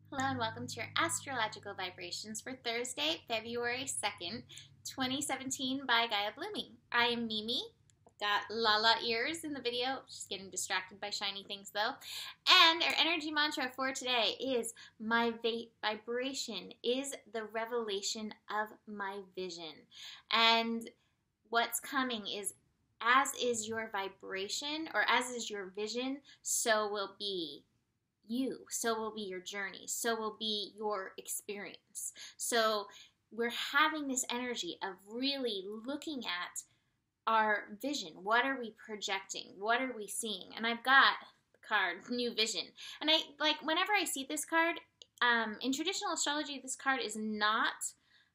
Hello and welcome to your astrological vibrations for Thursday, February 2nd, 2017 by Gaia Blooming. I am Mimi. I've got Lala ears in the video. She's getting distracted by shiny things though. And our energy mantra for today is my vibration is the revelation of my vision. And what's coming is as is your vibration or as is your vision, so will be you, so will be your journey, so will be your experience. So we're having this energy of really looking at our vision. What are we projecting? What are we seeing? And I've got the card, New Vision. And I like whenever I see this card, in traditional astrology, this card is not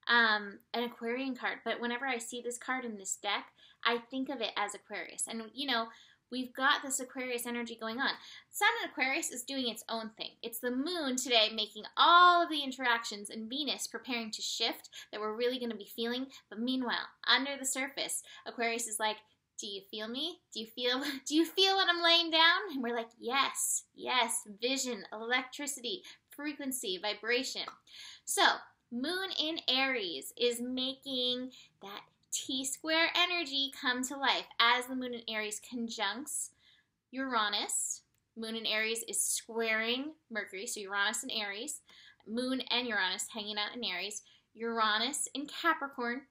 an Aquarian card, but whenever I see this card in this deck, I think of it as Aquarius. And you know, we've got this Aquarius energy going on. Sun in Aquarius is doing its own thing. It's the moon today making all of the interactions and Venus preparing to shift that we're really going to be feeling. But meanwhile, under the surface, Aquarius is like, do you feel me? Do you feel what I'm laying down? And we're like, yes, yes, vision, electricity, frequency, vibration. So, moon in Aries is making that T-square energy come to life as the moon in Aries conjuncts Uranus. Moon in Aries is squaring Mercury, so Uranus in Aries. Moon and Uranus hanging out in Aries. Uranus in Capricorn,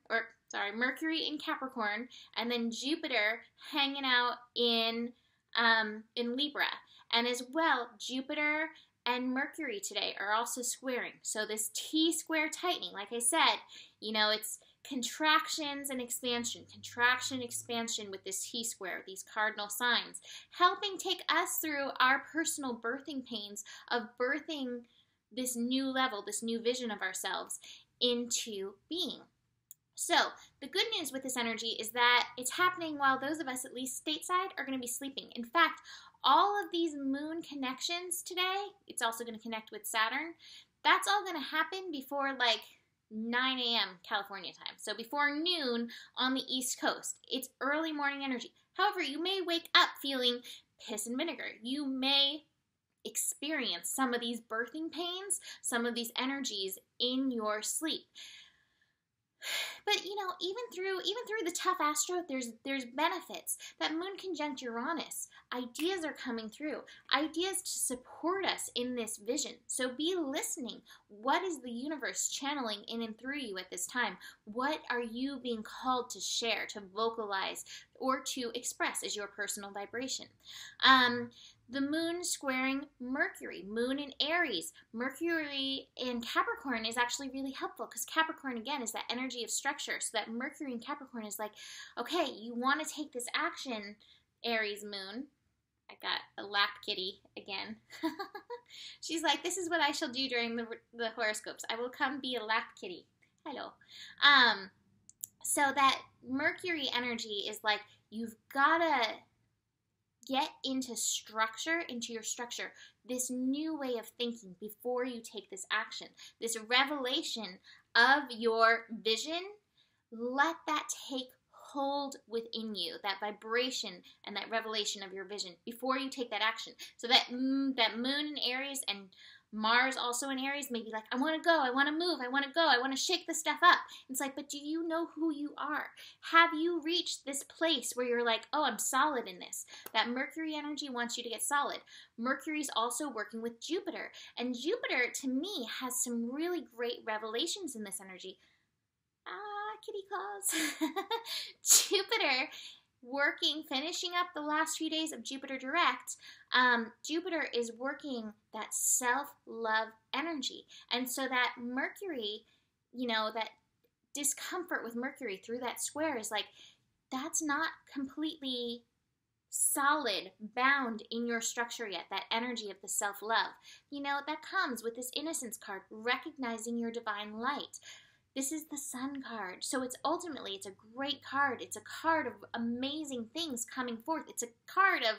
Mercury in Capricorn, and then Jupiter hanging out in Libra. And as well, Jupiter and Mercury today are also squaring. So this T-square tightening, like I said, you know, it's contractions and expansion, contraction, expansion with this T-square, these cardinal signs, helping take us through our personal birthing pains of birthing this new level, this new vision of ourselves into being. So the good news with this energy is that it's happening while those of us, at least stateside, are going to be sleeping. In fact, all of these moon connections today, it's also going to connect with Saturn, that's all going to happen before like 9 a.m. California time. So before noon on the East Coast. It's early morning energy. However, you may wake up feeling piss and vinegar. You may experience some of these birthing pains, some of these energies in your sleep. But you know, even through the tough astro, there's benefits. That moon conjunct Uranus, ideas are coming through. Ideas to support us in this vision. So be listening. What is the universe channeling in and through you at this time? What are you being called to share, to vocalize, or to express as your personal vibration? The moon squaring Mercury, moon in Aries. Mercury in Capricorn is actually really helpful because Capricorn, again, is that energy of structure. So that Mercury in Capricorn is like, okay, you want to take this action, Aries moon. I got a lap kitty again. She's like, this is what I shall do during the horoscopes. I will come be a lap kitty. Hello. So that Mercury energy is like, you've got to get into structure, into your structure, this new way of thinking before you take this action, this revelation of your vision. Let that take hold within you, that vibration and that revelation of your vision before you take that action. So that moon in Aries and Mars also in Aries may be like, I want to go, I want to move, I want to go, I want to shake the stuff up. It's like, but do you know who you are? Have you reached this place where you're like, oh, I'm solid in this? That Mercury energy wants you to get solid. Mercury's also working with Jupiter. And Jupiter, to me, has some really great revelations in this energy. Kitty claws. Jupiter finishing up the last few days of Jupiter direct, Jupiter is working that self-love energy. And so that Mercury, you know, that discomfort with Mercury through that square is like, that's not completely solid, bound in your structure yet, that energy of the self-love. You know, that comes with this innocence card, recognizing your divine light. This is the Sun card. So it's a great card. It's a card of amazing things coming forth. It's a card of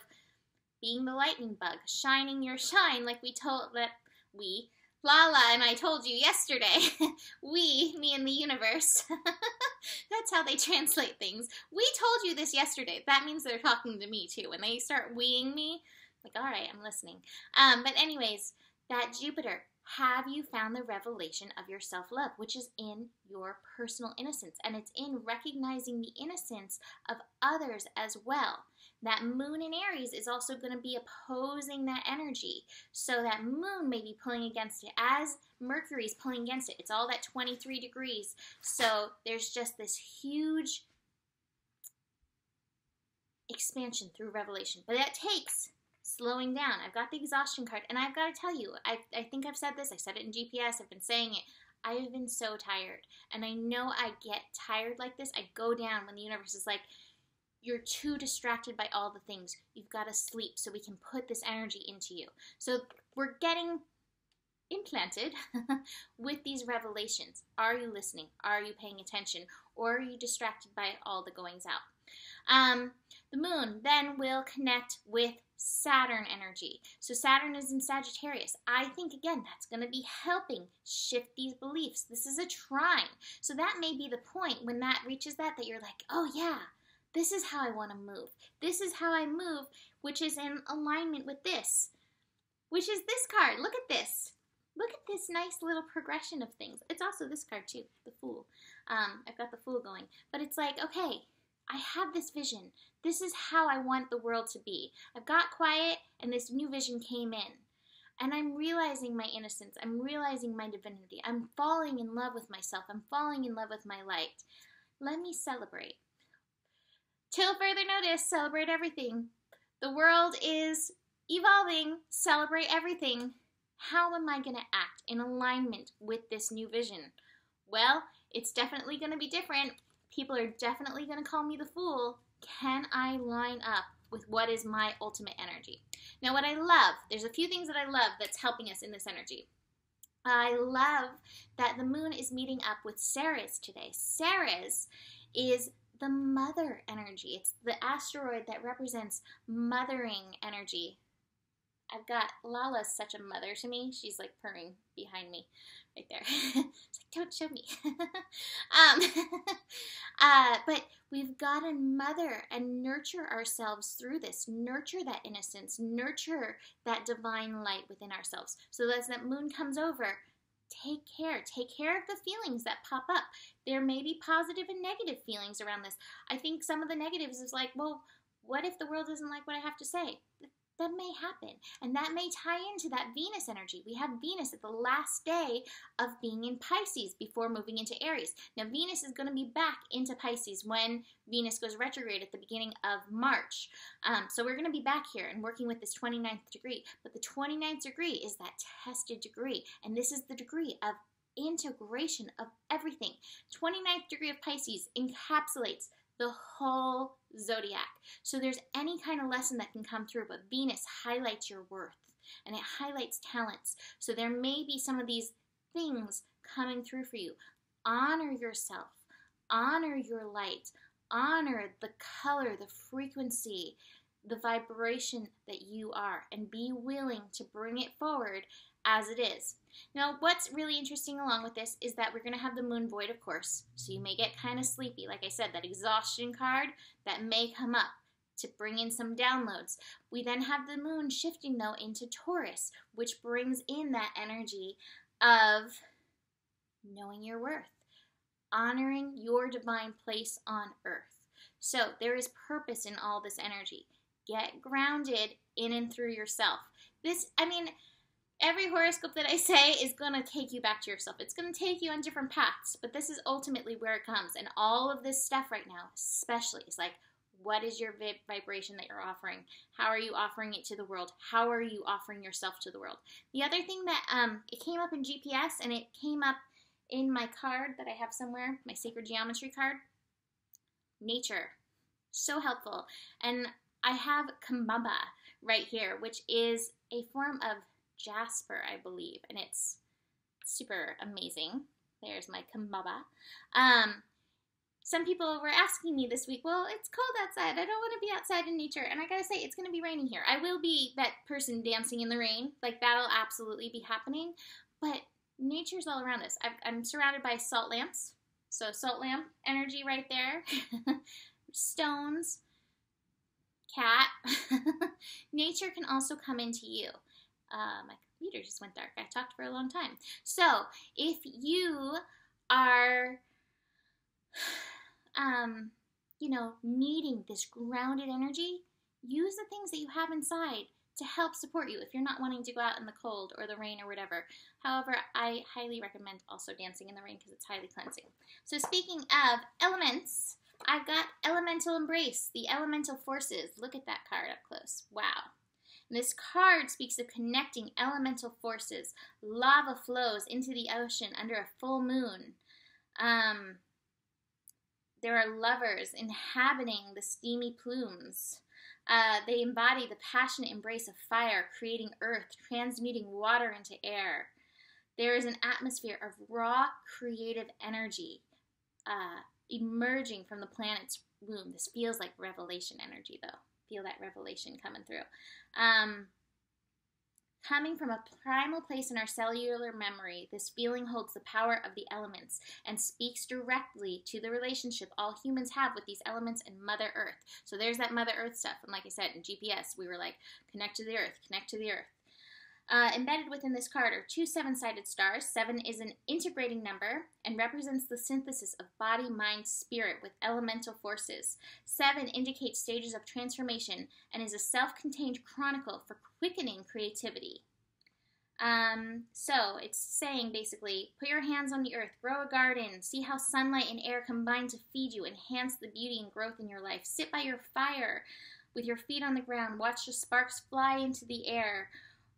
being the lightning bug, shining your shine like Lala and I told you yesterday. Me and the universe. That's how they translate things. We told you this yesterday. That means they're talking to me too. When they start weeing me, like, all right, I'm listening. But anyways, that Jupiter, Have you found the revelation of your self-love, which is in your personal innocence? And it's in recognizing the innocence of others as well. That moon in Aries is also going to be opposing that energy. So that moon may be pulling against it as Mercury is pulling against it. It's all that 23 degrees. So there's just this huge expansion through revelation. But that takes slowing down. I've got the exhaustion card, and I've got to tell you, I think I've said this. I said it in GPS. I've been saying it. I have been so tired, and I know I get tired like this. I go down when the universe is like, you're too distracted by all the things. You've got to sleep so we can put this energy into you. So we're getting implanted with these revelations. Are you listening? Are you paying attention? Or are you distracted by all the goings out? The moon then will connect with Saturn energy. So Saturn is in Sagittarius. I think, again, that's going to be helping shift these beliefs. This is a trine. So that may be the point when that reaches that you're like, oh yeah, this is how I want to move. This is how I move, which is in alignment with this, which is this card. Look at this. Look at this nice little progression of things. It's also this card too, the Fool. I've got the Fool going. But it's like, okay, I have this vision. This is how I want the world to be. I've got quiet, and this new vision came in. And I'm realizing my innocence. I'm realizing my divinity. I'm falling in love with myself. I'm falling in love with my light. Let me celebrate. Till further notice, celebrate everything. The world is evolving. Celebrate everything. How am I going to act in alignment with this new vision? Well, it's definitely going to be different. People are definitely going to call me the Fool. Can I line up with what is my ultimate energy? Now, what I love, there's a few things that I love that's helping us in this energy. I love that the moon is meeting up with Ceres today. Ceres is the mother energy. It's the asteroid that represents mothering energy. I've got Lala's such a mother to me. She's like purring behind me right there. She's like, don't show me. But we've got to mother and nurture ourselves through this. Nurture that innocence. Nurture that divine light within ourselves. So as that moon comes over, take care. Take care of the feelings that pop up. There may be positive and negative feelings around this. I think some of the negatives is like, well, what if the world doesn't like what I have to say? That may happen, and that may tie into that Venus energy. We have Venus at the last day of being in Pisces before moving into Aries. Now, Venus is going to be back into Pisces when Venus goes retrograde at the beginning of March. So we're going to be back here and working with this 29th degree. But the 29th degree is that tested degree, and this is the degree of integration of everything. 29th degree of Pisces encapsulates the whole zodiac. So there's any kind of lesson that can come through, but Venus highlights your worth and it highlights talents. So there may be some of these things coming through for you. Honor yourself, honor your light, honor the color, the frequency, the vibration that you are, and be willing to bring it forward as it is. Now, what's really interesting along with this is that we're going to have the moon void, of course, so you may get kind of sleepy. Like I said, that exhaustion card, that may come up to bring in some downloads. We then have the moon shifting, though, into Taurus, which brings in that energy of knowing your worth, honoring your divine place on earth. So there is purpose in all this energy. Get grounded in and through yourself. Every horoscope that I say is going to take you back to yourself. It's going to take you on different paths, but this is ultimately where it comes. And all of this stuff right now, especially, is like, what is your vibration that you're offering? How are you offering it to the world? How are you offering yourself to the world? The other thing that, it came up in GPS, and it came up in my card that I have somewhere, my sacred geometry card. Nature. So helpful. And I have Kambaba right here, which is a form of jasper, I believe, and it's super amazing. There's my Kambaba. Some people were asking me this week, well, it's cold outside. I don't want to be outside in nature. And I gotta say, it's going to be raining here. I will be that person dancing in the rain. Like, that'll absolutely be happening. But nature's all around us. I'm surrounded by salt lamps. So salt lamp energy right there. Stones. Cat. Nature can also come into you. computer just went dark. I talked for a long time. So if you are, needing this grounded energy, use the things that you have inside to help support you if you're not wanting to go out in the cold or the rain or whatever. However, I highly recommend also dancing in the rain because it's highly cleansing. So speaking of elements, I've got Elemental Embrace, the elemental forces. Look at that card up close. Wow. And this card speaks of connecting elemental forces. Lava flows into the ocean under a full moon. There are lovers inhabiting the steamy plumes. They embody the passionate embrace of fire, creating earth, transmuting water into air. There is an atmosphere of raw, creative energy emerging from the planet's womb. This feels like revelation energy, though. Feel that revelation coming through. Coming from a primal place in our cellular memory, this feeling holds the power of the elements and speaks directly to the relationship all humans have with these elements and Mother Earth. So there's that Mother Earth stuff. And like I said, in GPS, we were like, connect to the Earth, connect to the Earth. Embedded within this card are 2 7-sided stars. 7 is an integrating number and represents the synthesis of body, mind, spirit with elemental forces. 7 indicates stages of transformation and is a self-contained chronicle for quickening creativity. So it's saying basically, put your hands on the earth, grow a garden, see how sunlight and air combine to feed you, enhance the beauty and growth in your life. Sit by your fire with your feet on the ground, watch the sparks fly into the air.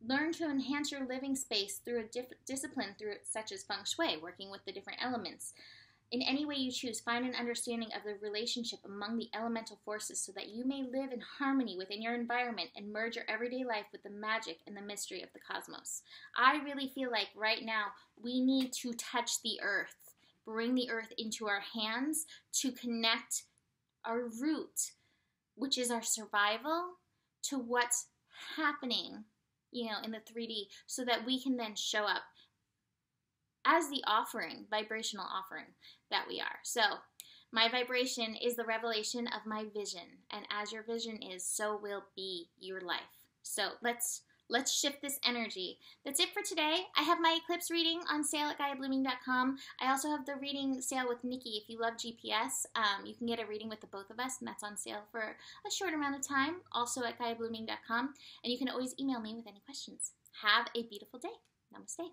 Learn to enhance your living space through a discipline such as feng shui, working with the different elements. In any way you choose, find an understanding of the relationship among the elemental forces so that you may live in harmony within your environment and merge your everyday life with the magic and the mystery of the cosmos. I really feel like right now we need to touch the earth, bring the earth into our hands to connect our root, which is our survival, to what's happening in the 3D, so that we can then show up as the offering, vibrational offering that we are. So my vibration is the revelation of my vision, and as your vision is, so will be your life. So let's shift this energy. That's it for today. I have my eclipse reading on sale at GaiaBlooming.com. I also have the reading sale with Nikki. If you love GPS, you can get a reading with the both of us, and that's on sale for a short amount of time, also at GaiaBlooming.com. And you can always email me with any questions. Have a beautiful day. Namaste.